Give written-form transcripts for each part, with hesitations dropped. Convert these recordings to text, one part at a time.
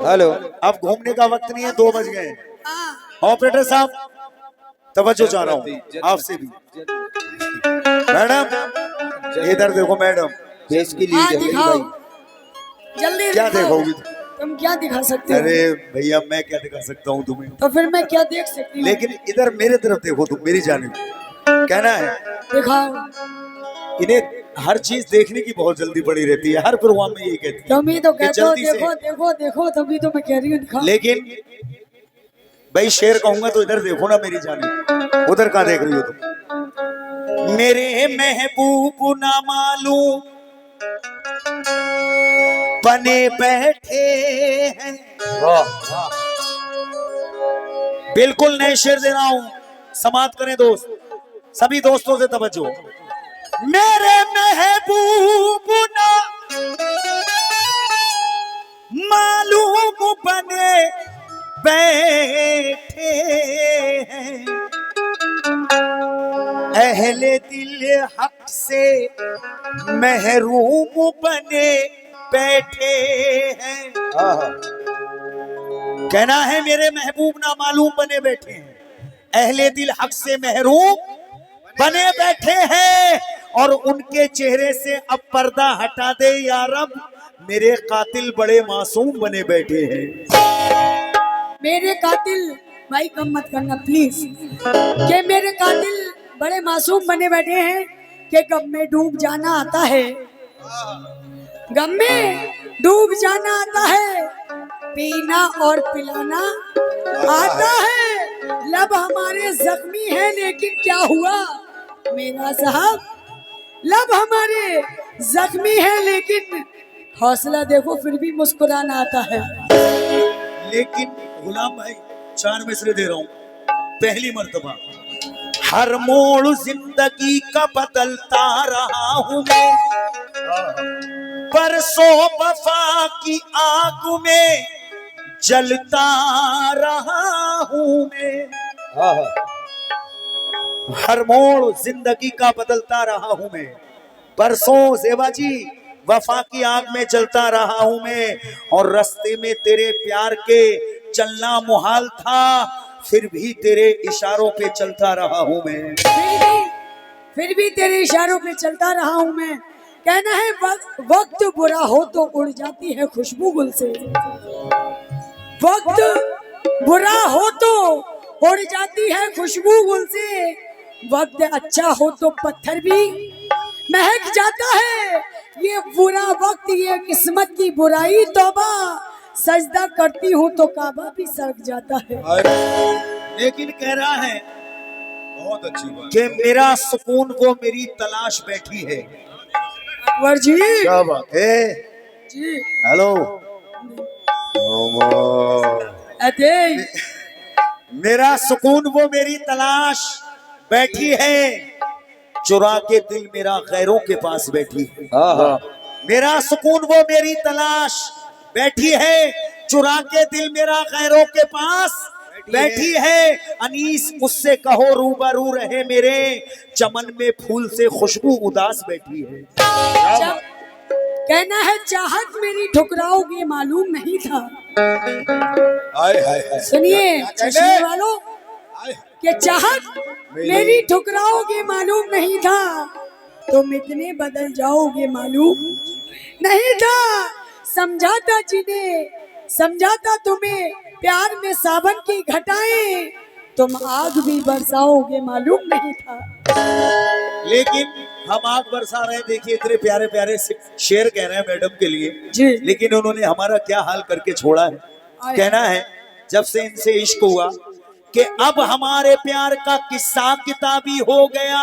Hello. अब घूमने का वक्त नहीं है, 2 बज गए। ऑपरेटर साहब तवज्जो चाह रहा हूँ आपसे भी। मैडम इधर देखो मैडम, देश के लिए जल्दी दिखाओ, भाई। जल्दी क्या दिखाओ। देखोगी? तुम क्या दिखा सकते हो? अरे भैया मैं क्या दिखा सकता हूँ तुम्हें, तो फिर मैं क्या देख सकती हूँ? लेकिन इधर मेरे तरफ देखो तुम, मेरी जानिब। कहना है दिखाओ। इन्हें हर चीज देखने की बहुत जल्दी पड़ी रहती है, हर प्रोग्राम में यही कहती है तुम ही तो कि कहते हो जल्दी से। देखो देखो देखो, तभी तो मैं कह रही हूँ दिखाओ। लेकिन भाई शेर कहूंगा तो इधर देखो ना मेरी जानिब, उधर कहाँ देख रही हो तुम? मेरे महबूब ना मालूम बने बैठे हैं। बिल्कुल नए शेर दे रहा हूं, समाप्त करें दोस्त, सभी दोस्तों से तवज्जो। मेरे महबूब ना मालूम बने बैठे हैं, अहले दिल हक से महरूम बने बैठे हैं। कहना है मेरे महबूब ना मालूम बने बैठे हैं, अहले दिल हक से महरूम बने बैठे हैं, और उनके चेहरे से अब पर्दा हटा दे या रब, मेरे कातिल बड़े मासूम बने बैठे हैं। मेरे कातिल, भाई कम मत करना प्लीज, कि मेरे कातिल बड़े मासूम बने बैठे हैं कि गम में डूब जाना आता है, गम में डूब जाना आता है, पीना और पिलाना आता है। लब हमारे जख्मी है लेकिन क्या हुआ मेरा साहब, लब हमारे जख्मी है लेकिन हौसला देखो फिर भी मुस्कुराना आता है। लेकिन गुलाम भाई 4 मिसरे दे रहा हूं। पहली मर्तबा, हर मोड़ जिंदगी का बदलता रहा हूं मैं, परसों वफा की आग में जलता रहा हूं मैं। हर मोड़ जिंदगी का बदलता रहा हूं मैं, परसों सेवा जी वफा की आग में जलता रहा हूं मैं, और रास्ते में तेरे प्यार के चलना मुहाल था, फिर भी तेरे इशारों पे चलता रहा हूं मैं। फिर भी तेरे इशारों पे चलता रहा हूं मैं। कहना है वक्त बुरा हो तो उड़ जाती है खुशबू गुल से, वक्त बुरा हो तो उड़ जाती है खुशबू गुल से, वक्त अच्छा हो तो पत्थर भी महक जाता है। ये बुरा वक्त, ये किस्मत की बुराई, तौबा सजदा करती हूँ तो काबा भी सड़क जाता है। लेकिन कह रहा है बहुत अच्छी बात कि मेरा सुकून वो मेरी तलाश बैठी है। अकबर जी क्या बात है जी, हेलो। अरे मेरा सुकून वो मेरी तलाश बैठी है, चुरा के दिल मेरा गैरों के पास बैठी है। मेरा सुकून वो मेरी तलाश बैठी है, चुरा के दिल मेरा गैरों के पास बैठी है। अनीस मुझसे कहो रूबरू रहे मेरे, चमन में फूल से खुशबू उदास बैठी है। कहना है चाहत मेरी ठुकराओगे मालूम नहीं था। सुनिए चश्मे वालों, कि चाहत मेरी ठुकराओगे मालूम नहीं था, तुम इतने बदल जाओगे मालूम नहीं था। समझाता जिन्हें, समझाता तुम्हें प्यार में सावन की घटाएं, तुम आग भी बरसाओगे मालूम नहीं था। लेकिन हम आग बरसा रहे हैं, देखिए इतने प्यारे प्यारे शेर कह रहे हैं मैडम के लिए जी, लेकिन उन्होंने हमारा क्या हाल करके छोड़ा है। कहना है जब से इनसे इश्क हुआ कि अब हमारे प्यार का किस्सा किताबी हो गया,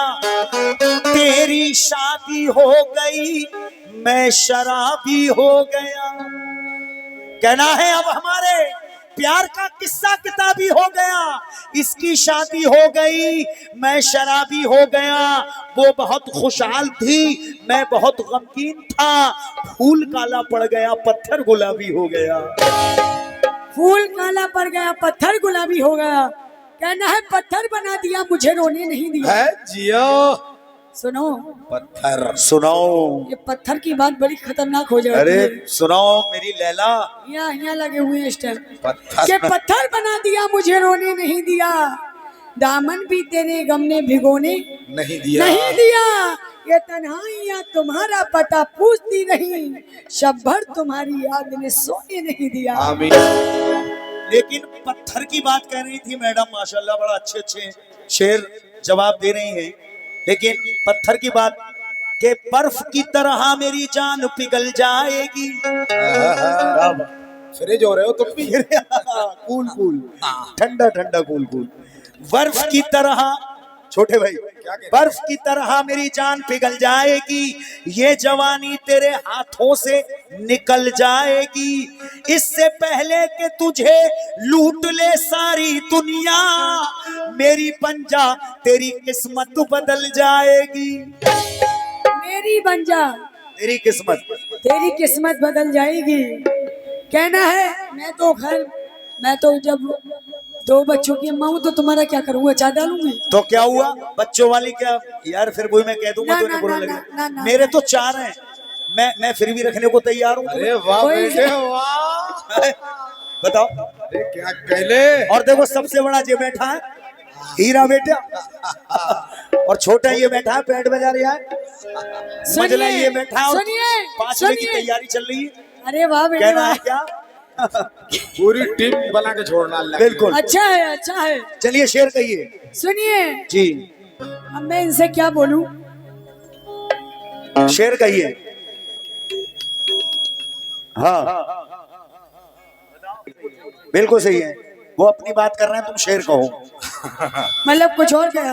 तेरी शादी हो गई मैं शराबी हो गया। कहना है अब हमारे प्यार का किस्सा किताबी हो गया, इसकी शादी हो गई मैं शराबी हो गया। वो बहुत खुशहाल थी मैं बहुत गमगीन था, फूल काला पड़ गया पत्थर गुलाबी हो गया। फूल काला पड़ गया पत्थर गुलाबी हो गया। कहना है पत्थर बना दिया मुझे रोने नहीं दिया। है जियो। सुनो, पत्थर। सुनाओ। ये पत्थर की बात बड़ी खतरनाक हो जाती अरे है। सुनाओ मेरी लैला। यहाँ लगे हुए हैं इस टाइम। पत्थर। के पत्थर बना दिया, मुझे रोने नहीं दिया, दामन भी तेरे गम ने भिगोने नहीं दिया। नहीं दिया। ये तन्हाइयाँ तुम्हारा पता पूछती नहीं, शब भर तुम्हारी याद ने सोने नहीं दिया। आमीन। लेकिन पत्थर की बात कह रही थी मैडम, माशाल्लाह बड़ा अच्छे अच्छे शेर जवाब दे रही हैं। लेकिन पत्थर की बात के बर्फ की तरह मेरी जान पिघल जाएगी। फ्रिज हो रहे हो तुम भी। कूल कूल, ठंडा ठंडा कूल कूल। बर्फ की तरह, छोटे भाई, बर्फ की तरह मेरी जान पिघल जाएगी, ये जवानी तेरे हाथों से निकल जाएगी। इससे पहले कि तुझे लूट ले सारी दुनिया, मेरी बन जा तेरी किस्मत बदल जाएगी। मेरी बन जा तेरी किस्मत, तेरी किस्मत बदल जाएगी। कहना है मैं तो जब 2 बच्चों की अम्मा हूँ तो तुम्हारा क्या करूँगा, चाय डालूंगी। तो क्या हुआ, बच्चों वाली क्या यार, फिर वही मैं कह दूंगा ना, तो ना, नहीं बुरा ना, लगेगा। ना, ना, मेरे तो 4 हैं, मैं फिर भी रखने को तैयार हूँ। अरे वाह कोई बेटे से- वाह। बताओ। अरे क्या कहले। और देखो सबसे बड़ा ये बैठा है हीरा बेटा, और छोटा ये बैठा है पेट बजा रहा है, मजला ये बैठा है और सुनिए, 5 बजे की सुनिए। तैयारी चल रही है। अरे वाह बेटे कहना वाह। है क्या? पूरी टीम बना के छोड़ना अल्लाह के बिल्कुल। अच्छा है, अच्छा है। चलिए शेर कहिए सुनिए, जी, अब मैं इनसे क्या बोलूं। शेर कहिए। हाँ बिल्कुल सही है, वो अपनी बात कर रहे हैं, तुम शेर कहो। मतलब कुछ और क्या।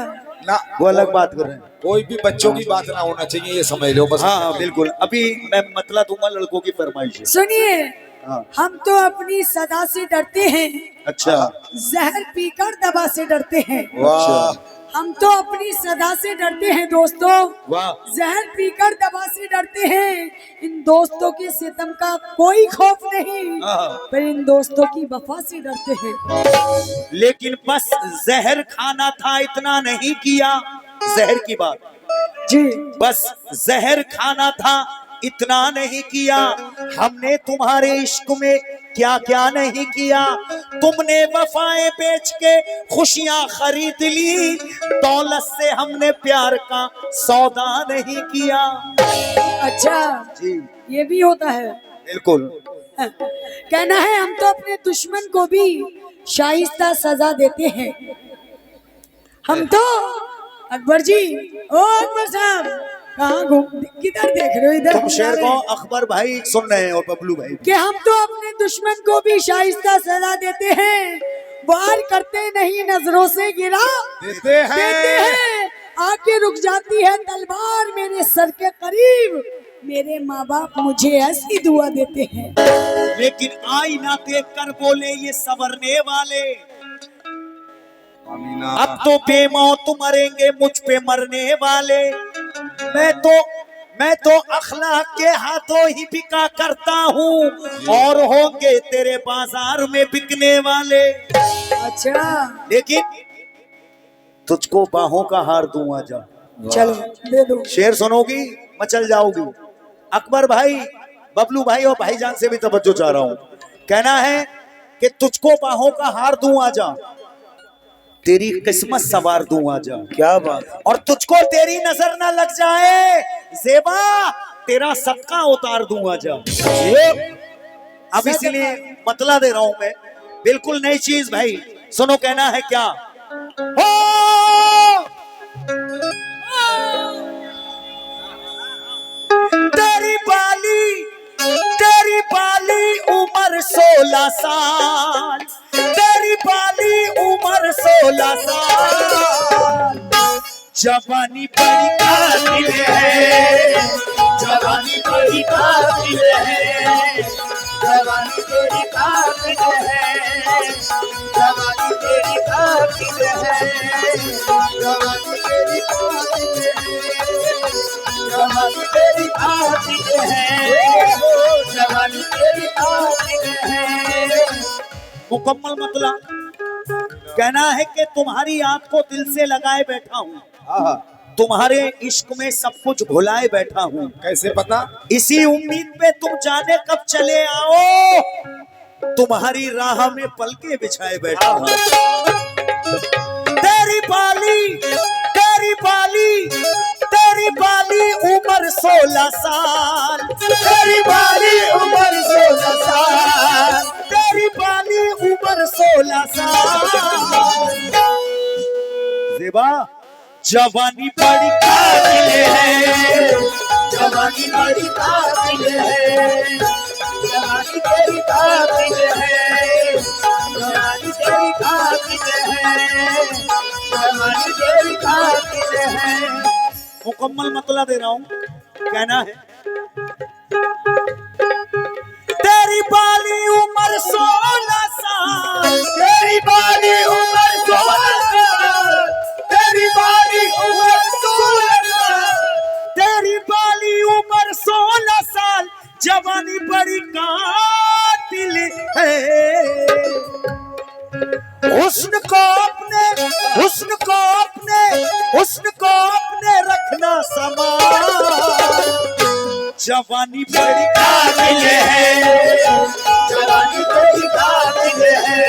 ना। वो अलग बात कर रहे हैं। कोई भी बच्चों की बात ना होना चाहिए, ये समझ लो बस। हाँ हाँ बिल्कुल, अभी मैं मतला दूंगा लड़कों की फरमाइश है। सुनिए, हाँ। हम तो अपनी सदा से डरते हैं, अच्छा जहर पीकर दवा से डरते हैं। वाह। हम तो अपनी सदा से डरते हैं दोस्तों, वाह। जहर पीकर दवा से डरते हैं। इन दोस्तों के सितम का कोई खौफ नहीं, हाँ। पर इन दोस्तों की वफा से डरते हैं। लेकिन बस जहर खाना था, इतना नहीं किया। जहर की बात, जी बस जहर खाना था, इतना नहीं किया। हमने तुम्हारे इश्क में क्या क्या नहीं किया। तुमने वफाएं बेच के खुशियां खरीद ली, दौलत से हमने प्यार का सौदा नहीं किया। अच्छा, जी ये भी होता है। बिल्कुल। कहना है हम तो अपने दुश्मन को भी शाइस्ता सजा देते हैं। हम तो अकबर जी, ओ अकबर साहब, कहाँ घूम किधर देख रहे हो, इधर तुम शेर को अकबर भाई सुन रहे हैं और बबलू भाई कि हम तो अपने दुश्मन को भी शाइस्ता सजा देते हैं। वार करते नहीं, नजरों से गिरा देते हैं। आके रुक जाती है तलवार मेरे सर के करीब। मेरे माँ बाप मुझे ऐसी दुआ देते हैं। लेकिन आईना देख कर बोले ये संवरने वाले, अमीना। अब तो बेमौत मरेंगे मुझ पे मरने वाले। मैं तो अखलाक के हाथों ही बिका करता हूँ, और होंगे तेरे बाजार में बिकने वाले। अच्छा लेकिन तुझको बाहों का हार दूं, आजा। चलो दे दो। शेर सुनोगी मचल जाओगी। अकबर भाई, बबलू भाई और भाईजान से भी तवज्जो चाह रहा हूँ। कहना है कि तुझको बाहों का हार दूं, आजा, तेरी किस्मत सवार दूं, आजा। क्या बात। और तुझको तेरी नजर ना लग जाए जेबा, तेरा सदका उतार दूं, आजा। अब इसीलिए मतला दे रहा हूं मैं, बिल्कुल नई चीज भाई। सुनो, कहना है क्या। हो तेरी बाली उम्र 16 साल, तेरी बाली उम्र 16 साल। जवानी बड़ी कातिल है, जवानी बड़ी कातिल है, जवानी तेरी कातिल है, जवानी तेरी कातिल है, जवानी तेरी कातिल है, जवानी तेरी कातिल है, जवानी तेरी कातिल है। मुकम्मल मतलब कहना है कि तुम्हारी याद को दिल से लगाए बैठा हूँ। तुम्हारे इश्क में सब कुछ भुलाए बैठा हूँ। कैसे पता? इसी उम्मीद पे तुम जाने कब चले आओ, तुम्हारी राह में पलके बिछाए बैठा हूँ। तेरी बाली तेरी बाली तेरी बाली उम्र 16 साल, तेरी बाली उम्र 16 साल, तेरी बाली उम्र 16 साल। ज़ेबा जवानी बड़ी काबिल है, जवानी बड़ी काबिल है, जवानी तेरी काबिल है, जवानी तेरी काबिल है, जवानी तेरी काबिल है। मुकम्मल मतलब दे रहा हूँ, कहना है तेरी बाली उम्र 16 साल, तेरी बाली उम्र 16 साल, तेरी बाली उम्र 16 साल, तेरी बाली उम्र 16 साल, जवानी बड़ी कातिल है। हुस्न को अपने हुस्न को अपने हुस्न को अपने रखना संभाल, जवानी बड़ी काबिल है, जवानी बड़ी काबिल है,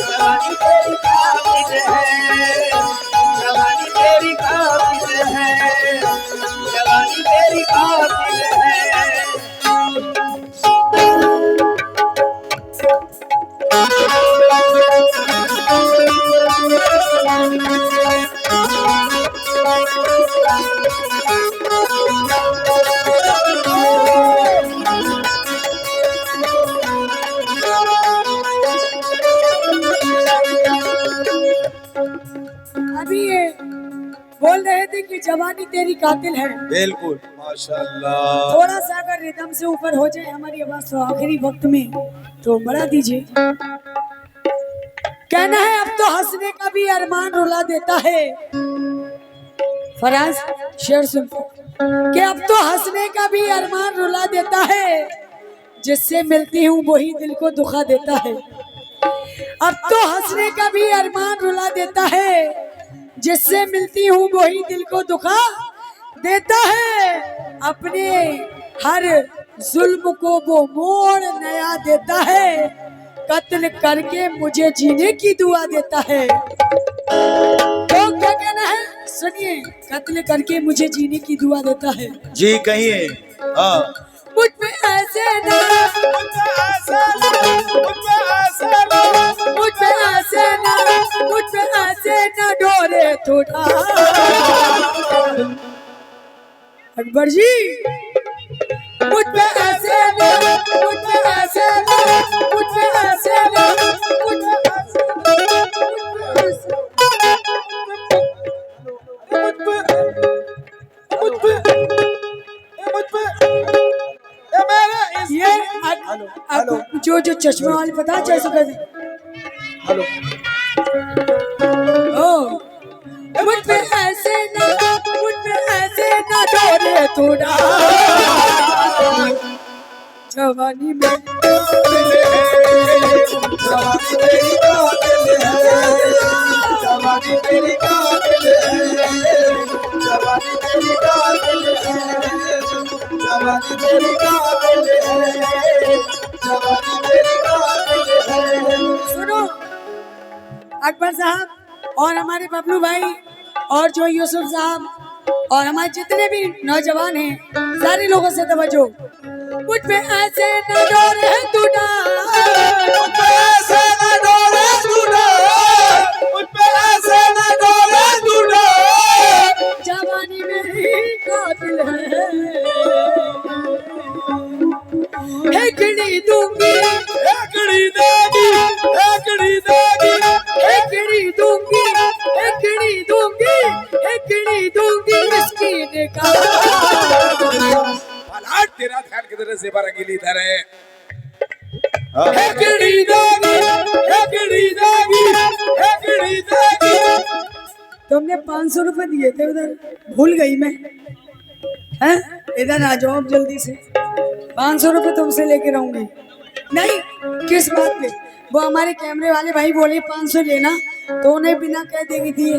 जवानी बड़ी काबिल है, जवानी तेरी काबिल है, जवानी तेरी काबिल है। अभी ये बोल रहे थे कि जवानी तेरी कातिल है। बिल्कुल माशाल्लाह। थोड़ा सा अगर रिदम से ऊपर हो जाए हमारी आवाज तो आखिरी वक्त में तो बढ़ा दीजिए। कहना है अब तो हंसने का भी अरमान रुला देता है। फराज शेर सुन कि अब तो हंसने का भी अरमान रुला देता है, जिससे मिलती हूँ वही दिल को दुखा देता है। अब तो हंसने का भी अरमान रुला देता है, जिससे मिलती हूँ वही दिल को दुखा देता है। अपने हर जुल्म को वो मोड़ नया देता है, कत्ल करके मुझे जीने की दुआ देता है। तो क्या कहना है सुनिए, कत्ल करके मुझे जीने की दुआ देता है। जी कहिए। हाँ मुझ पे ऐसे ना, मुझ पे ऐसे ना, मुझ पे ऐसे ना, मुझ पे ऐसे ना, मुझ पे ऐसे ना डोरे थोड़ा। अकबर जी मुझ पे ऐसे ना, मुझ पे ऐसे ना, मुझ पे ऐसे ना, मुझ पे ये जो जो चश्मा वाले पता है कैसे कर हेलो। ओ मुझ पे ऐसे ना, मुझ पे ऐसे ना डोरे थोड़ा। जवानी में जवानी तेरी काबिल है, जवानी तेरी काबिल है, जवानी तेरी काबिल है, जवानी तेरी काबिल है, जवानी तेरी काबिल है। सुनो अकबर साहब और हमारे बबलू भाई और जो यूसुफ साहब और हमारे जितने भी नौजवान हैं, सारे लोगों से तवज्जो। मुझ पे ऐसे न डोरे तू डाल, मुझ पे ऐसे न डोरे तू डाल, मुझ पे ऐसे न डोरे तू डाल। जवानी मेरी कातिल है, हेकड़ी दूंगी, हेकड़ी देगी, हेकड़ी देगी, हेकड़ी दूंगी, हेकड़ी दूंगी, हेकड़ी दूंगी मिस्कीन का। भला तेरा ध्यान किधर से बार अकेली इधर है। हेकड़ी देगी, हेकड़ी देगी, हेकड़ी देगी। तुमने 500 रुपए दिए थे उधर, भूल गई मैं। हैं इधर आ जाओ अब जल्दी से, 500 रुपए तुमसे लेके रहूंगी। नहीं किस बात पे, वो हमारे कैमरे वाले भाई बोले 500 लेना, तो उन्हें बिना कह देगी दिए।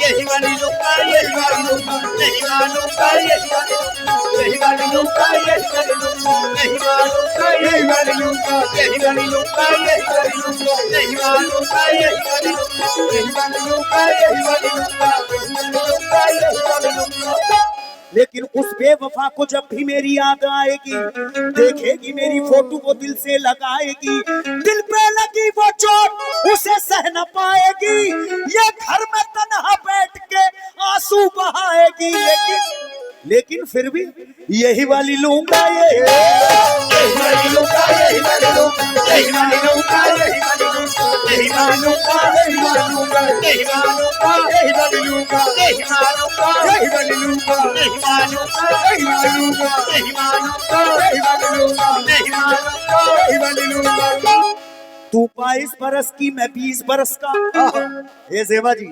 यही वाली लूंगा, यही वाली लूंगा, नहीं मानूंगा, यही वाली लूंगा, यही वाली लूंगा, यही वाली लूंगा, नहीं मानूंगा, यही वाली लूंगा, यही वाली लूंगा, यही वाली लूंगा, नहीं मानूंगा, यही वाली लूंगा, यही वाली लूंगा, यही वाली लूंगा, यही वाली लूंगा। लेकिन उस बेवफा को जब भी मेरी याद आएगी, देखेगी मेरी फोटो को दिल से लगाएगी, दिल पे लगी वो चोट उसे सह न पाएगी, ये घर में तन्हा बैठ के आंसू बहाएगी, लेकिन फिर भी यही वाली लूंगा, यही वाली लूंगा, यही वाली लूंगा, यही वाली लूंगा, यही वाली लूंगा, यही मानूंगा, यही मानूंगा, यही मानूंगा, यही वाली लूंगा, यही मानूंगा, यही वाली लूंगा, यही मानूंगा, यही वाली लूंगा, यही मानूंगा, यही वाली लूंगा, यही मानूंगा, यही वाली लूंगा। तू 22 बरस की, मैं 20 बरस का। ये जेबा जी,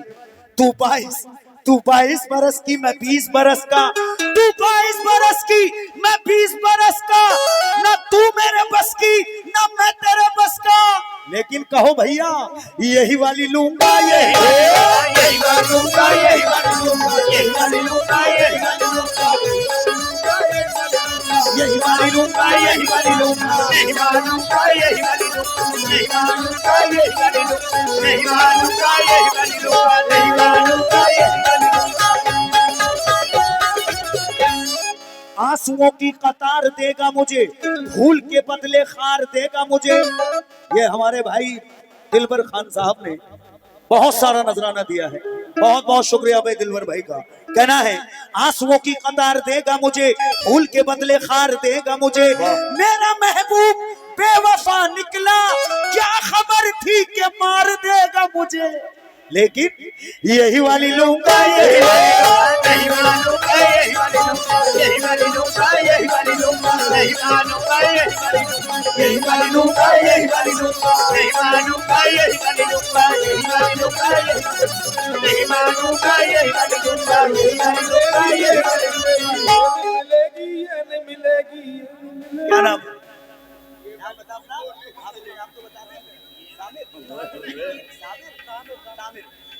तू 22 बरस की, मैं 20 बरस का, तू 22 बरस की, मैं 20 बरस का, ना तू मेरे बस की, ना मैं तेरे बस का, लेकिन कहो भैया यही वाली लूंगा, यही वाली लूंगा, यही वाली लूंगा, यही वाली लूंगा, यही वाली लूंगा, यही वाली लूंगा, यही वाली लूंगा, यही मानूंगा, यही वाली लूंगा, यही मानूंगा, यही वाली लूंगा, यही मानूंगा, यही वाली लूंगा, यही मानूंगा, यही वाली लूंगा। आंसुओं की कतार देगा मुझे, भूल के बदले खार देगा मुझे। ये हमारे भाई दिलबर खान साहब ने बहुत सारा नजराना दिया है, बहुत बहुत शुक्रिया भाई दिलबर भाई का। कहना है आंसुओं की कतार देगा मुझे, भूल के बदले खार देगा मुझे, मेरा महबूब बेवफा निकला, क्या खबर थी कि मार देगा मुझे, लेकिन यही वाली लूंगा, यही मानूंगा, यही वाली लूंगा, यही वाली लूंगा, यही वाली लूंगा, यही मानूंगा, यही वाली लूंगा, यही वाली लूंगा, यही वाली लूंगा, यही मानूंगा, यही वाली लूंगा, यही वाली लूंगा, यही मानूंगा, यही वाली लूंगा, यही वाली लूंगा, यही वाली लूंगा। मिलेगी या नहीं मिलेगी? क्या नाम?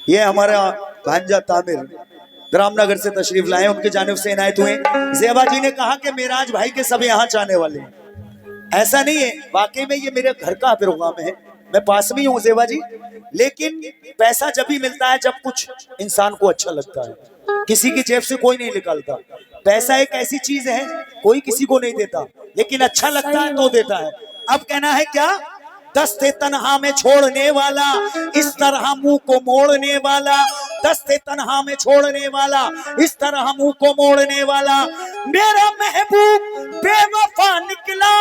ये हमारा भांजा तामिर रामनगर से तशरीफ लाए, उनके जानिब से इनायत हुए। ज़ेबा जी ने कहा कि मेराज भाई के सब यहाँ चाहने वाले हैं। ऐसा नहीं है, वाकई में ये मेरे घर का प्रोग्राम है, मैं पास में ही हूँ ज़ेबा जी, लेकिन पैसा जब ही मिलता है जब कुछ इंसान को अच्छा लगता है, किसी की जेब से कोई नहीं निकालता। पैसा एक ऐसी चीज है कोई किसी को नहीं देता, लेकिन अच्छा लगता है तो देता है। अब कहना है क्या, दस्ते तन्हा में छोड़ने वाला, इस तरह मुंह को मोड़ने वाला, दस्ते तन्हा में छोड़ने वाला, इस तरह मुंह को मोड़ने वाला, मेरा महबूब बेवफा निकला,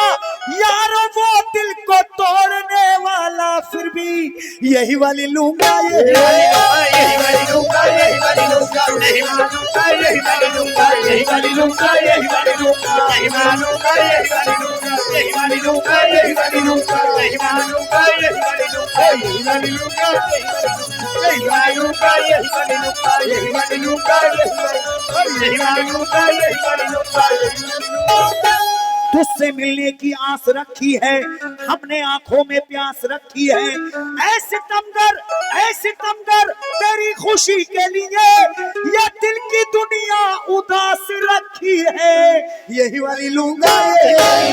यारो वो दिल को तोड़ने वाला, फिर भी यही वाली लूंगा, यही वाली लूंगा, यही वाली लूंगा, यही मानूंगा, यही वाली लूंगा, यही वाली लूंगा, यही वाली लूंगा, यही मानूंगा, यही वाली लूंगा, यही वाली लूंगा, यही वाली लूंगा, यही मानूंगा, यही वाली लूंगा, यही वाली लूंगा, यही मानूंगा, यही वाली लूंगा, यही वाली लूंगा, यही मानूंगा, यही वाली लूंगा। तुझसे मिलने की आस रखी है हमने, आंखों में प्यास रखी है, ऐसे तमगर तेरी खुशी के लिए ये दिल की दुनिया उदास रखी है, यही वाली लूंगा, यही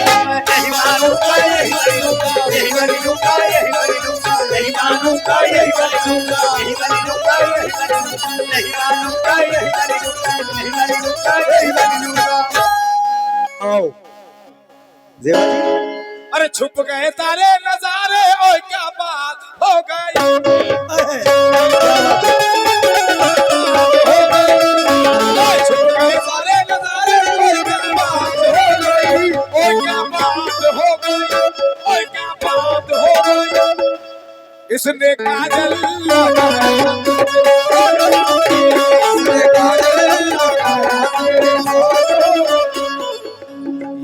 मानूंगा, यही वाली लूंगा, यही वाली लूंगा, यही वाली लूंगा, यही मानूंगा, यही वाली लूंगा, यही वाली लूंगा, यही वाली लूंगा, यही मानूंगा, यही वाली लूंगा, यही वाली लूंगा, यही वाली लूंगा। आओ ज़ेबा जी। अरे छुप गए तारे नजारे, ओए क्या बात हो गई, छुप गए सारे नजारे, ओए क्या बात हो गई, ओए क्या बात हो गई, ओए क्या बात हो गई, इसने काजल लगाया, इसने काजल लगाया,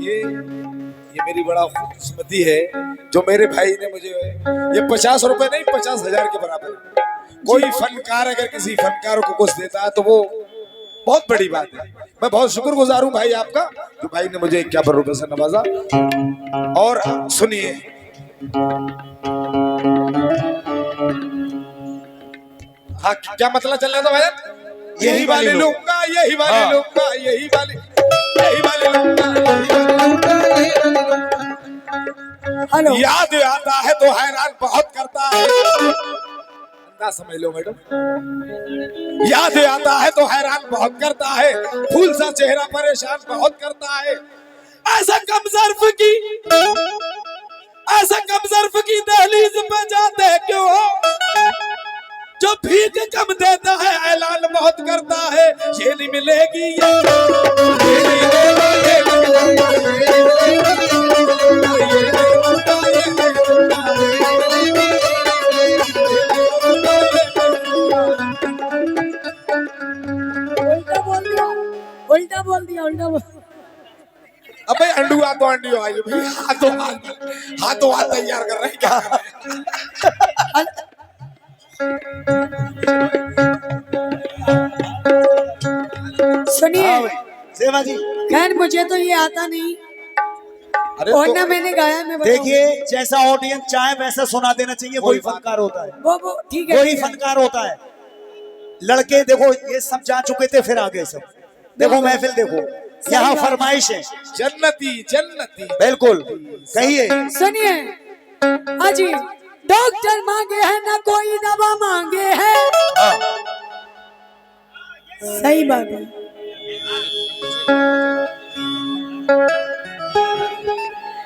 ये मेरी बड़ा खुशकिस्मती है जो मेरे भाई ने मुझे ये 50 रुपए नहीं 50,000 के बराबर। कोई फनकार अगर किसी फनकार को कुछ देता है तो वो बहुत बड़ी बात है। मैं बहुत शुक्रगुजार हूँ भाई आपका जो भाई ने मुझे 51 रुपए से नवाजा। और सुनिए, हाँ क्या मतलब चल रहा था भाई? यही वाली लूंगा, यही वाली हाँ। लूंगा, यही वाली लूंगा, हेलो याद आता है तो हैरान बहुत करता है। अंदाज समझ लो मैडम। याद आता है तो हैरान बहुत करता है, फूल सा चेहरा परेशान बहुत करता है। ऐसा कम ज़र्फ की दहलीज पे जाते क्यों हो, जो भीख कम देता है ऐलान बहुत करता है। ये नहीं मिलेगी, ये नहीं उल्टा बोल दिया उल्टा बोल। अबे अंडुआ तो अंडियो आई भाई, हाथों हाथ तैयार कर रहे हैं क्या? सुनिए हाँ भाई, सेवा जी खैर मुझे तो ये आता नहीं अरे और तो ना मैंने गाया। मैं बताऊं। देखिए, जैसा ऑडियंस चाहे वैसा सुना देना चाहिए, वही फनकार होता है, वो ठीक है वही ठीक है। फनकार होता है। लड़के देखो ये सब जा चुके थे, फिर आगे सब देखो, महफिल देखो, यहाँ फरमाइश है। जन्नती बिल्कुल, कहिए। सुनिए अजी, डॉक्टर मांगे हैं ना कोई दवा मांगे है। हाँ, सही बात है।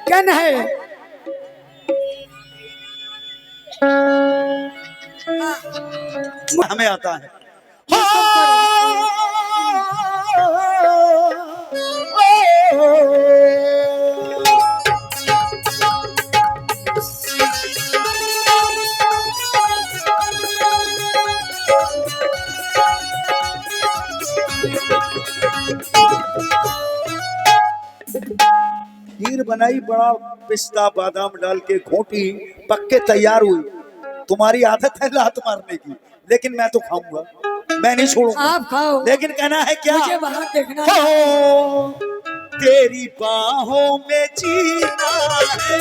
कन है हमें आता है। खीर बनाई, बड़ा पिस्ता बादाम डाल के घोटी पक्के तैयार हुई। तुम्हारी आदत है लात मारने की, लेकिन मैं तो खाऊंगा, मैं नहीं छोड़ूंगा। आप खाओ, लेकिन कहना है क्या, मुझे बाहर देखना है। हो तेरी बाहों में जीना है,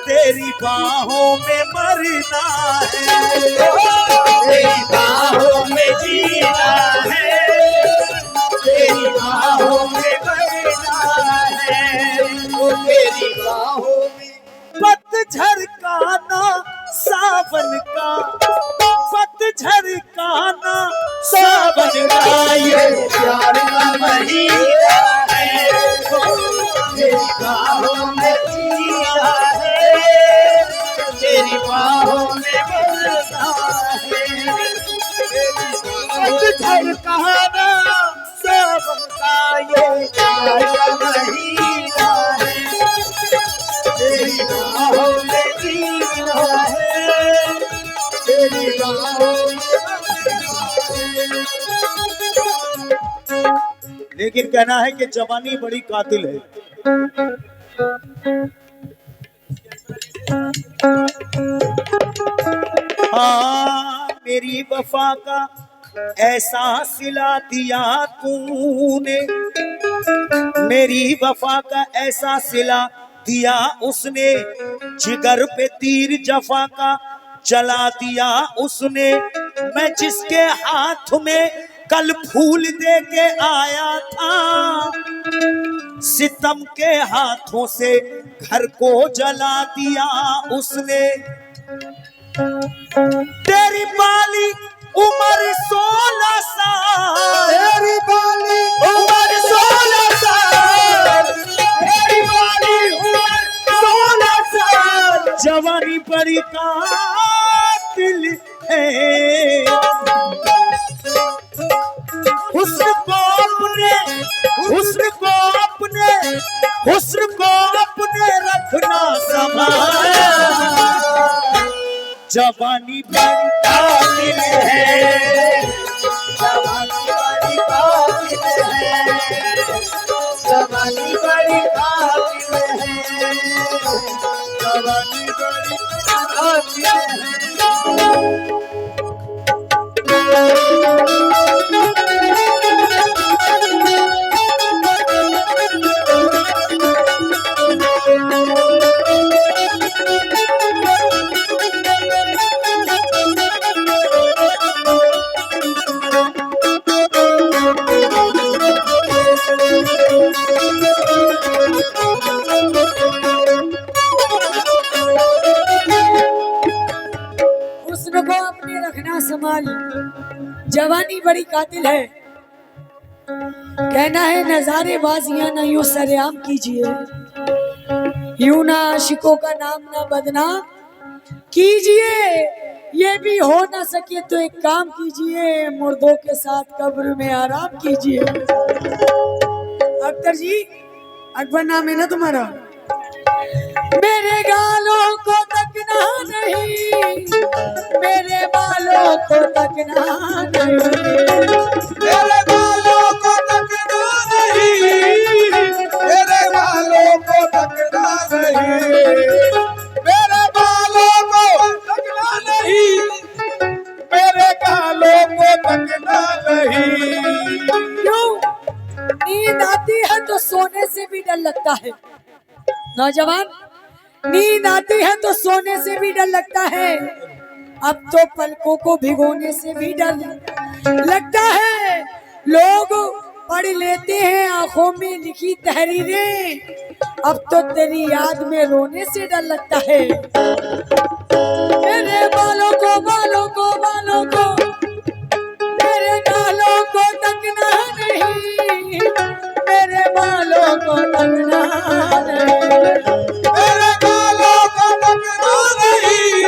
तेरी बाहों में मरना है, तेरी बाहों में जीना है, तेरी बाहों में मरना है, तेरी बाहों में पतझड़ का ना सावन का, पतझड़ का ना सावन का, ये प्यार का महीना है, तेरी बाहों में जीना है, तेरी बाहों में मरना है, पतझड़ का ना सावन का, ये प्यार का महीना है, तेरी बाहों में जीना है, तेरी बाहों में मरना है। लेकिन कहना है कि जवानी बड़ी कातिल है। हाँ, मेरी वफा का ऐसा सिला दिया तूने, मेरी वफा का ऐसा सिला दिया उसने, जिगर पे तीर जफा का चला दिया उसने। मैं जिसके हाथ में कल फूल दे के आया था, सितम के हाथों से घर को जला दिया उसने। तेरी बाली उम्र 16 साल, तेरी बाली उम्र 16 साल, तेरी बाली उम्र 16 साल, जवानी बड़ी कातिल है। हुस्न को अपने, हुस्न को अपने, हुस्न को अपने रखना संभाल, जवानी बड़ी कातिल है, जवानी बड़ी कातिल है, जवानी बड़ी कातिल है, जवानी बड़ी कातिल है। कमाल, जवानी बड़ी कातिल है। कहना है नजारे बाजियां ना यूं सरेआम कीजिए, यूं ना आशिकों का नाम ना बदनाम कीजिए। ये भी हो ना सके तो एक काम कीजिए, मुर्दों के साथ कब्र में आराम कीजिए। अख्तर जी, अकबर नाम है ना तुम्हारा? मेरे गालों को तकना नहीं, मेरे बालों को तकना नहीं, मेरे बालों को तकना नहीं, मेरे बालों को तकना नहीं, मेरे बालों को तकना नहीं, मेरे बालों को तकना नहीं। क्यों? नींद आती है तो सोने से भी डर लगता है। नौजवान, नींद आती है तो सोने से भी डर लगता है, अब तो पलकों को भिगोने से भी डर लगता है। लोग पढ़ लेते हैं आंखों में लिखी तहरीरें, अब तो तेरी याद में रोने से डर लगता है। मेरे बालों को बालों को बालों को, मेरे गालों को तकना नहीं, मेरे बालों को तकना नहीं, मेरे बालों को तकना नहीं,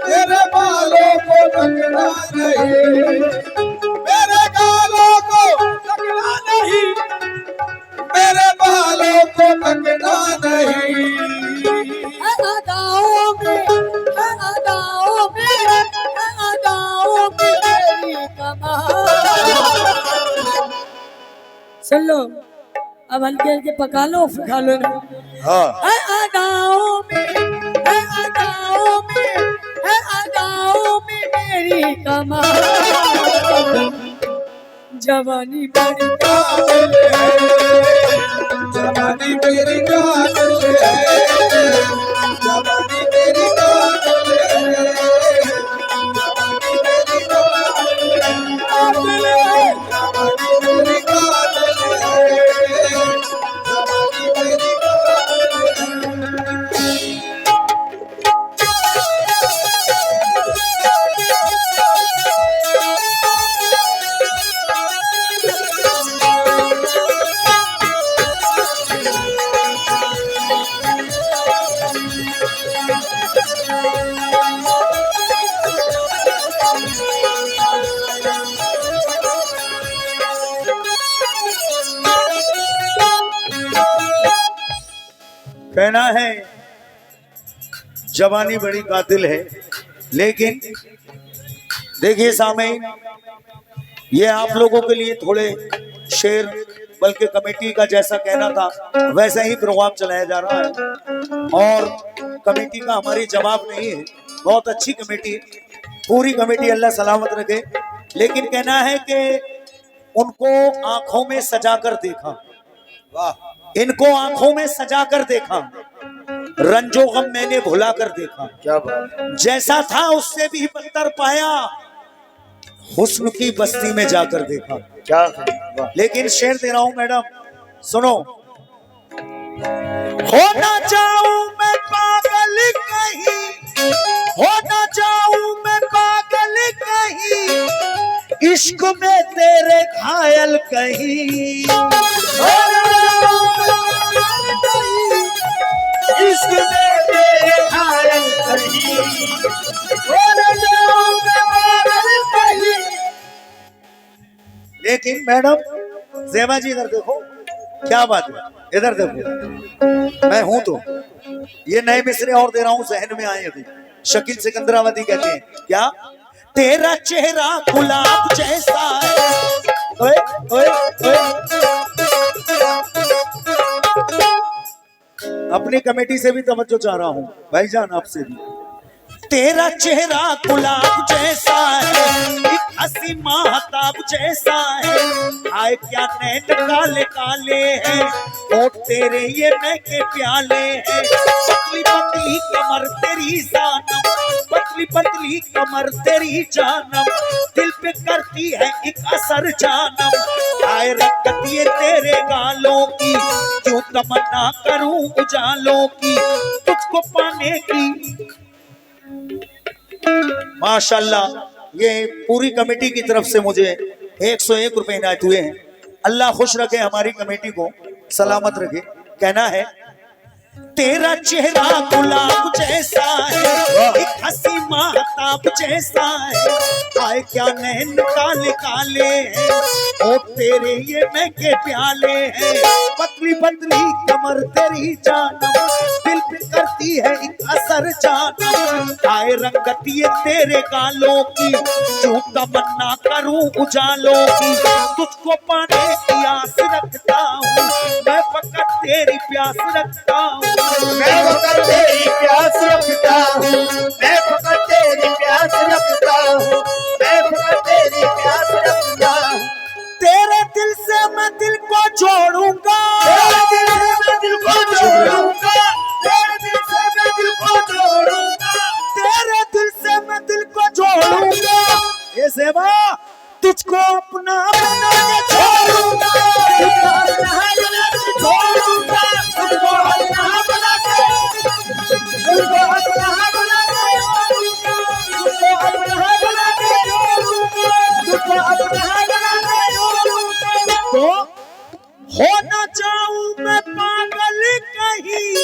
मेरे बालों को तकना नहीं, मेरे बालों को तकना नहीं, मेरे बालों को तकना नहीं। अदाओं में, अदाओं में, अदाओं में तेरी कमाल। सुन लो, अब हल्के हल्के पका लो, खा लो ना। हाँ, अदाओं में, अदाओं में, अदाओं में मेरी कमाल। जवानी बड़ी कातिल है, जवानी मेरी कातिल है, जवानी मेरी कातिल है, जवानी मेरी कातिल है, जवानी मेरी कातिल है, जवानी मेरी कातिल है। कहना है जवानी बड़ी कातिल है, लेकिन देखिए सामईन, ये आप लोगों के लिए थोड़े शेर, बल्कि कमेटी का जैसा कहना था वैसा ही प्रोग्राम चलाया जा रहा है। और कमेटी का हमारी जवाब नहीं है, बहुत अच्छी कमेटी, पूरी कमेटी अल्लाह सलामत रखे। लेकिन कहना है कि उनको आंखों में सजा कर देखा, वाह, इनको आंखों में सजा कर देखा, रंजो गम मैंने भुला कर देखा, क्या बात, जैसा था उससे भी बदतर पाया, हुस्न की बस्ती में जाकर देखा। क्या वाह। लेकिन शेर दे रहा हूं मैडम, सुनो। हो ना जाऊं मैं पागल कहीं, हो ना जाऊं मैं पागल कहीं, इश्क में तेरे घायल कहीं, हो ना जाऊं मैं पागल कहीं, इश्क में तेरे घायल कहीं, हो ना जाऊं मैं पागल कहीं। लेकिन मैडम ज़ेबा जी इधर देखो, क्या बात है, इधर देखो, मैं हूं तो ये नए मिसरे और दे रहा हूं, जहन में आए अभी। शकील सिकंदराबादी कहते हैं क्या, तेरा चेहरा गुलाब जैसा है, ओए ओए ओए। अपनी कमेटी से भी तवज्जो चाह रहा हूं भाईजान, आपसे भी। तेरा चेहरा गुलाब जैसा है, एक हंसी महताब जैसा है, आए क्या नैन काले काले हैं, और तेरे ये महके प्याले हैं, पतली पतली कमर तेरी जानम, पतली पतली कमर तेरी जानम, दिल पे करती है एक असर जानम, आए रखत ये तेरे गालों की, क्यों तमन्ना करूं उजालों की, तुझको पाने की। माशाल्लाह, ये पूरी कमेटी की तरफ से मुझे 101 रुपए इनायत हुए हैं। अल्लाह खुश रखे, हमारी कमेटी को सलामत रखे। कहना है तेरा चेहरा गुलाब जैसा है, एक हंसी महताब जैसा है, आए क्या नैन काले काले हैं, ओ तेरे ये महके प्याले हैं, पतली पतली कमर तेरी जानम, दिल पे करती है एक असर जानम, आए रंगत ये तेरे गालों की, झूठ तमन्ना करूं उजालों की, तुझको पाने की आस रखता हूँ, मैं फकत तेरी प्यास रखता हूँ, मैं फकत तेरी प्यास रखता हूँ, मैं फकत तेरी प्यास रखता हूँ, मैं फकत तेरी प्यास रखता हूँ। तेरे दिल से मैं दिल को जोड़ूंगा, तेरे दिल से मैं दिल को जोड़ूंगा, तेरे दिल से मैं दिल को जोड़ूंगा, तेरे दिल से मैं दिल को जोड़ूंगा, ये सेवा तुझको अपना बना के छोड़ूंगा, तुझको अपना बना के छोड़ूंगा, तुझको अपना बना के, तुझको अपना बना के छोड़ूंगा, तुझको अपना बना के छोड़ूंगा, तुझको अपना बना के छोड़ूंगा। तो हो ना जाऊं मैं पागल कहीं,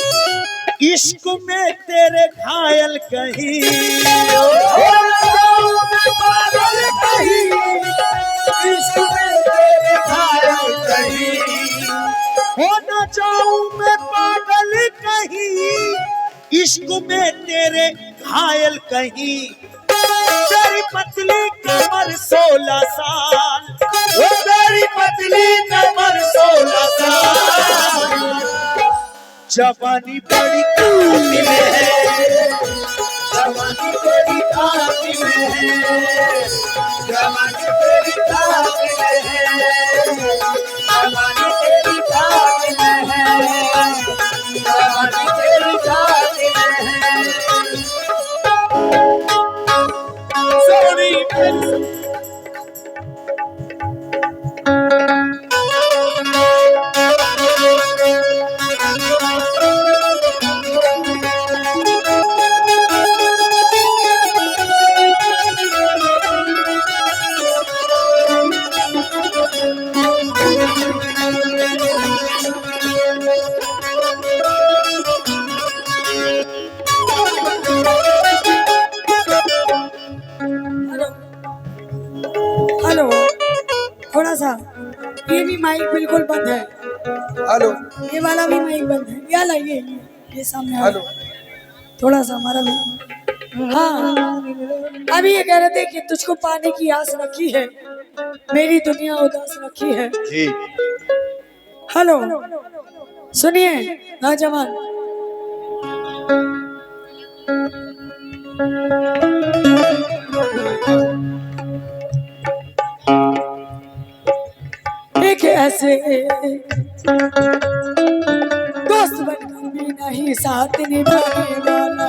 इश्क में तेरे घायल कहीं, हो ना जाऊं मैं पागल कहीं, इश्क में तेरे घायल कहीं, हो ना जाऊं मैं पागल कहीं, इश्क में तेरे घायल कहीं, तेरी पतली कमर 16 साल, वो तेरी पतली कमर 16 साल, जवानी बड़ी कातिल है, जवानी तेरी कातिल है, जवानी तेरी कातिल है, जवानी तेरी कातिल है, जवानी तेरी कातिल है। सोनी हेलो हेलो, थोड़ा सा ये भी माइक बिल्कुल बंद है, हेलो ये वाला भी माइक बंद है, या लाइए ये सामने आ, हेलो थोड़ा सा हमारा भी। हाँ, अभी ये कह रहे थे कि तुझको पाने की आस रखी है, मेरी दुनिया उदास रखी है। जी हेलो सुनिए नौजवान, एक ऐसे दोस्त बनकर भी नहीं साथ निभाने वाला,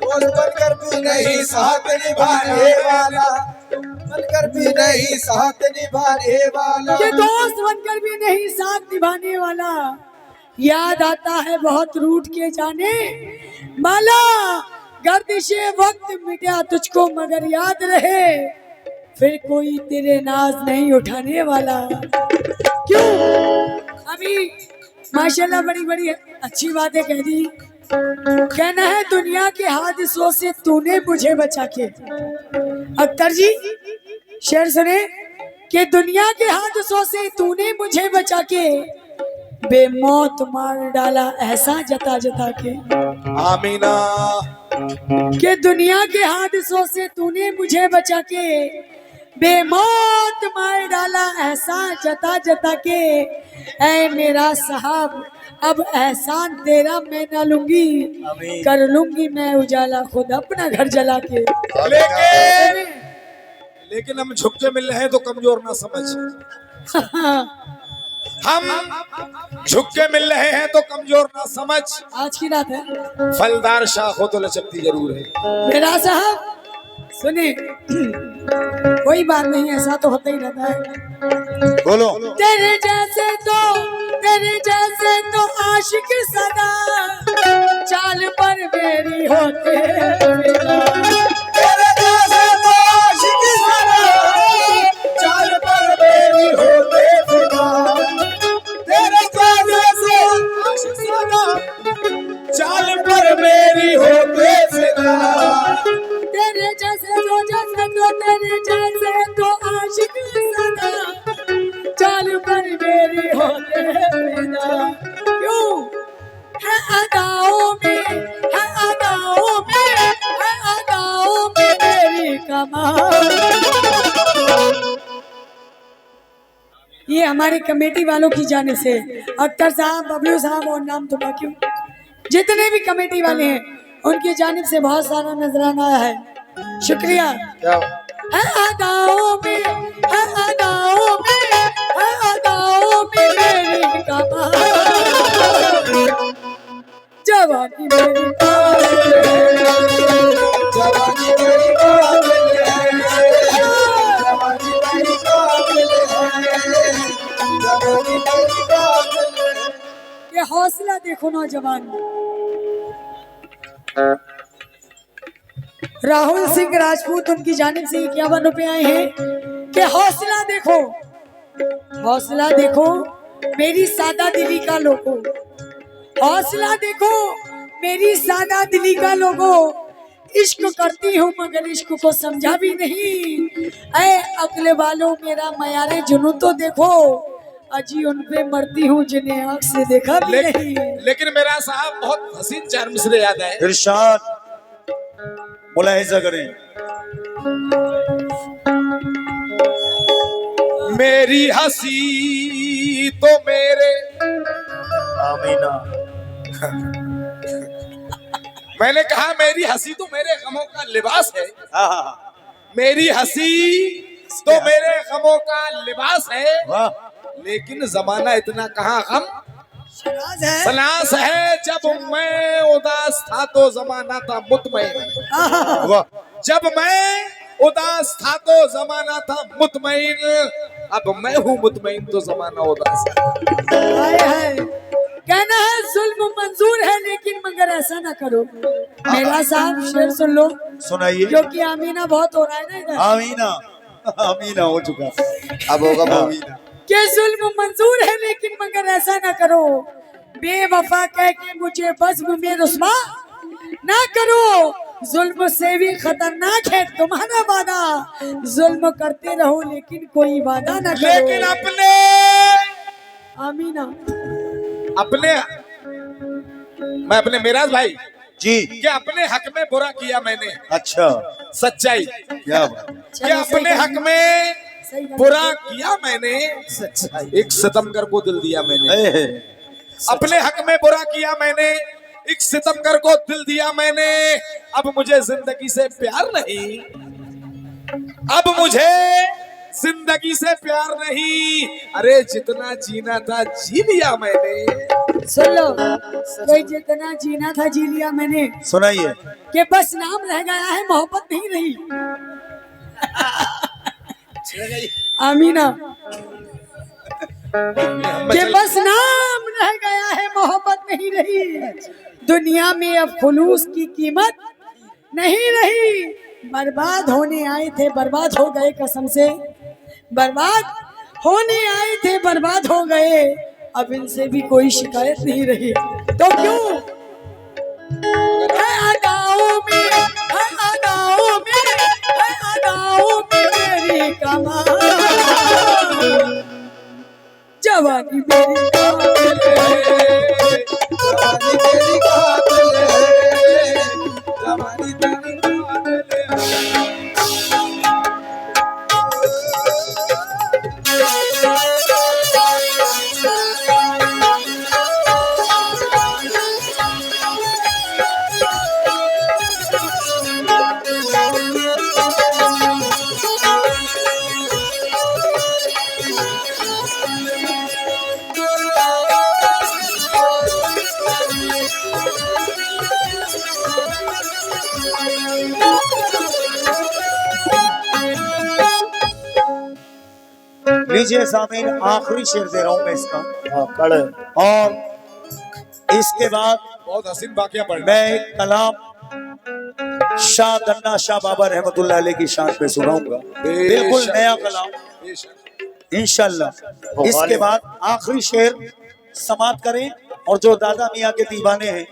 दोस्त बनकर भी नहीं साथ निभाने वाला, बनकर भी नहीं साथ निभाने वाला, ये दोस्त बनकर भी नहीं साथ निभाने वाला, याद आता है बहुत रूठ के जाने माला, गर्दिशे वक्त मिटा तुझको मगर याद रहे, फिर कोई तेरे नाज नहीं उठाने वाला। क्यों? अभी माशाल्लाह बड़ी बड़ी अच्छी बातें कह दी। कहना है दुनिया के हादसों से तूने मुझे बचा के, अख्तर जी शेर सुने कि दुनिया के हादसों से तूने मुझे बचा के, बेमौत मार डाला ऐसा जता जता के, आमीना कि दुनिया के हादसों से तूने मुझे बचा के, बेमौत मार डाला ऐसा जता जता के, ऐ मेरा साहब अब एहसान तेरा मैं ना लूंगी, कर लूंगी मैं उजाला खुद अपना घर जला के। लेकिन हम झुक के मिल रहे हैं तो कमजोर ना समझ, हम झुक के मिल रहे हैं तो कमजोर ना समझ, आज की रात है, फलदार शाख हो तो लचकती जरूर है। मेरा साहब सुने, कोई बात नहीं, ऐसा तो होता ही रहता है। बोलो तेरे जैसे तो आशिक सदा चाल पर मेरी होते, तेरे जैसे तो आशिक तेरे जैसे तो आशिक सदा चाल पर मेरी होते फिदा। क्यों है अदाओं में, है अदाओं में, है अदाओं में मेरी कमाल। ये हमारे कमेटी वालों की जाने से अख्तर साहब, बबलू साहब और नाम तो बाकी जितने भी कमेटी वाले हैं उनकी जानिब से बहुत सारा नजराना आया है। शुक्रिया। है अदाओं में, है अदाओं में, है अदाओं में मेरी कमाल। जवानी मेरी जवानी मेरी काबिल है, जवानी मेरी काबिल है, जवानी मेरी काबिल है। ये हौसला देखो नौजवान। राहुल सिंह राजपूत उनकी जानिब से 51 रुपए आए हैं कि हौसला देखो, हौसला देखो मेरी सादा दिली का लोगो, हौसला देखो मेरी सादा दिली का लोगो। इश्क करती हूँ मगर इश्क को समझा भी नहीं। ऐ अगले वालों मेरा मयारे जुनू तो देखो, अजी उन पे मरती हूँ जिन्हें आँख से देखा भी नहीं। लेकिन मेरा साहब बहुत हसीन चार मिसरे याद है। इरशाद मुलाहिजा करें। मेरी हंसी तो मेरे, आमीना। मैंने कहा मेरी हंसी तो मेरे गमों का लिबास है। मेरी हंसी तो मेरे गमों का लिबास है, वाह। लेकिन जमाना इतना कहाँ गम शराज है। सलास है। जब मैं उदास था तो जमाना था मुतमईन, जब मैं उदास था तो जमाना था मुतमईन, अब मैं हूँ मुतमईन तो जमाना उदास है। हाय हाय। कहना है जुल्म मंजूर है लेकिन मगर ऐसा ना करो। मेरा साहब शेर सुन लो, सुनाइए। क्योंकि आमीना बहुत हो रहा है ना इधर। आमीना, आमीना हो चुका, अब होगा आमीना। के जुल्म मंजूर है लेकिन मगर ऐसा ना करो, बेवफा कह के मुझे बज़्म में रुस्वा ना करो। जुल्म से भी खतरनाक है तुम्हारा वादा, जुल्म करते रहो लेकिन कोई वादा ना करो। लेकिन अपने आमीना मैं अपने मेराज भाई जी। कि अपने हक में बुरा किया मैंने, अच्छा, सच्चाई क्या बात। कि अपने हक में बुरा किया मैंने, एक सितमगर को दिल दिया मैंने। अपने हक में बुरा किया मैंने, एक सितमगर को दिल दिया मैंने। अब मुझे जिंदगी से प्यार नहीं, अब मुझे जिंदगी से प्यार नहीं। अरे जितना जीना था जी लिया मैंने। सुन लो, कोई जितना जीना था जी लिया मैंने, सुनाइए। कि बस नाम रह गया है मोहब्बत नहीं रही। आमीना। कि बस नाम रह गया है मोहब्बत नहीं रही, दुनिया में अब खुलूस की कीमत नहीं रही। बर्बाद होने आए थे बर्बाद हो गए, कसम से बर्बाद होने आए थे बर्बाद हो गए। अब इनसे भी कोई शिकायत नहीं रही तो क्यों है अदाओं में, है अदाओं में, है अदाओं में मेरी कमाल। जवानी मेरी काबिल है, जवानी तेरी काबिल है, जवानी तेरी काबिल है। लीजिए सामीन, आखिरी शेर दे रहा हूं मैं इसका, और इसके बाद बहुत हसीन वाकया पढ़ मैं एक कलाम शाह दन्ना शाह बाबा रहमतुल्लाह अलैह की शान पे सुनाऊंगा, बिल्कुल नया कलाम इंशाल्लाह। इसके बाद आखिरी शेर समाप्त करें और जो दादा मियाँ के दीवाने हैं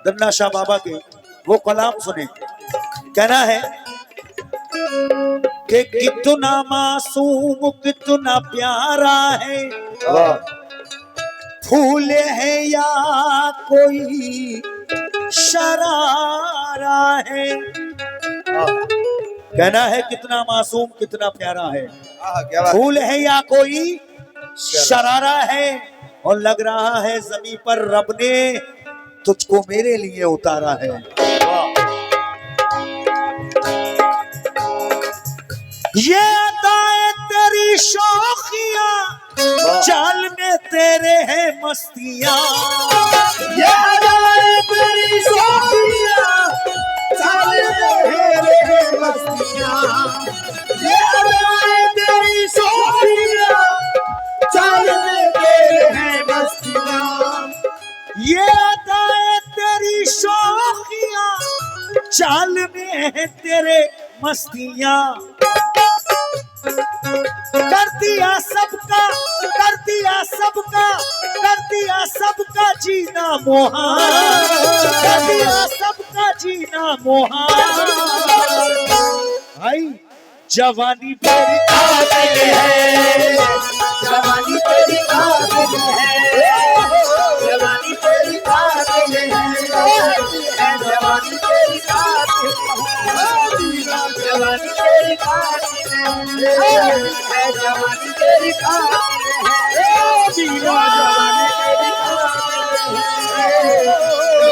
दन्ना शाह बाबा के, वो कलाम सुने। कहना है कि कितना मासूम कितना प्यारा है, फूल है या कोई शरारा है। कहना है कितना मासूम कितना प्यारा है, फूल है या कोई शरारा है, और लग रहा है जमीन पर रब ने तुझको मेरे लिए उतारा है। ये अदाए तेरी शौकियां, चाल में तेरे है मस्तियां। ये अदाए तेरी शौकियां, चाल में तेरे है मस्तियां। ये अदाए तेरी शौकियां, चाल में तेरे है मस्तियां। ये अदाए तेरी शौकियां, चाल में है तेरे मस्तियां। कर दिया सबका, कर दिया सबका, कर दिया सबका जीना मोहाल, कर दिया सबका जीना मोहाल। भाई जवानी तेरी कातिल है, जवानी तेरी कातिल है, जवानी तेरी कातिल है, जवानी तेरी कातिल है, जवानी तेरी कातिल है, जवानी तेरी कातिल है, जवानी तेरी कातिल है।